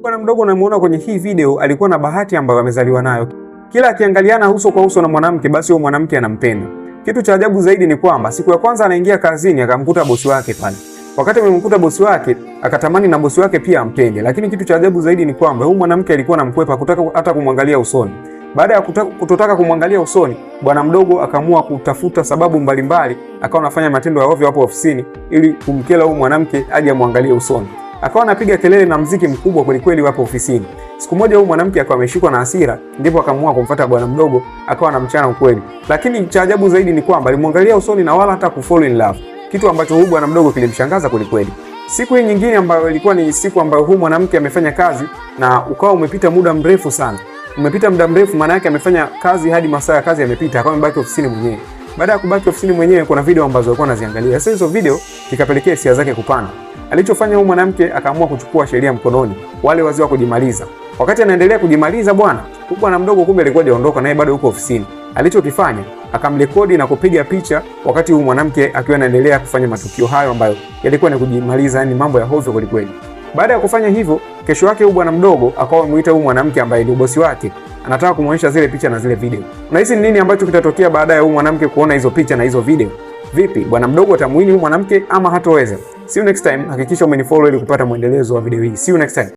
Bwana mdogo unamuona kwenye hii video alikuwa na bahati ambayo amezaliwa nayo. Kila akiangaliana uso kwa uso na mwanamke, basi huyo mwanamke anampenda. Kitu cha ajabu zaidi ni kwamba siku ya kwanza anaingia kazini akamkuta bosi wake pale. Wakati amemkuta bosi wake, akatamani na bosi wake pia ampende. Lakini kitu cha ajabu zaidi ni kwamba huyu mwanamke alikuwa anamkwepa, kutaka hata kumwangalia usoni. Baada ya kutotaka kumwangalia usoni, bwana mdogo akaamua kutafuta sababu mbalimbali, akawa anafanya matendo ya ovyo hapo ofisini ili kumkela huyu mwanamke aje amwangalie usoni. Akawa anapiga kelele na mziki mkubwa kweli kweli hapo ofisini. Siku moja huyu mwanamke akawa ameshikwa na hasira, ndipo akaamua kumfuata bwana mdogo, akawa anamchana ukweli. Lakini cha ajabu zaidi ni kwamba alimwangalia usoni na wala hata kufall in love. Kitu ambacho huyu bwana mdogo kilimshangaza kweli kweli. Siku hii nyingine ambayo ilikuwa ni siku ambayo huyu mwanamke amefanya kazi na ukawa umepita muda mrefu sana. Umepita muda mrefu, maana yake amefanya kazi hadi masaa ya kazi yamepita, akawa amebaki ofisini mwenyewe. Baada ya kubaki ofisini mwenyewe, kuna video ambazo alikuwa anaziangalia. Sasa hizo video ikapelekea hisia zake kupanda. Alichofanya huyu mwanamke akaamua kuchukua sheria mkononi, wale wazee wa kujimaliza. Wakati anaendelea kujimaliza bwana mdogo kumbe alikuwa hajaondoka, naye bado yuko ofisini. Alichokifanya akamrekodi na kupiga picha wakati huyu mwanamke akiwa anaendelea kufanya matukio hayo ambayo yalikuwa ni kujimaliza, yani mambo ya hovyo kweli kweli. Baada ya kufanya hivyo, kesho yake huyu bwana mdogo akawa amemuita huyu mwanamke ambaye ni bosi wake, anataka kumuonyesha zile picha na zile video. Unahisi nini ambacho kitatokea baada ya huyu mwanamke kuona hizo picha na hizo video? Vipi, bwana mdogo atamuini huyu mwanamke ama hatoweza? See you next time. Hakikisha umenifollow ili kupata muendelezo wa video hii. See you next time.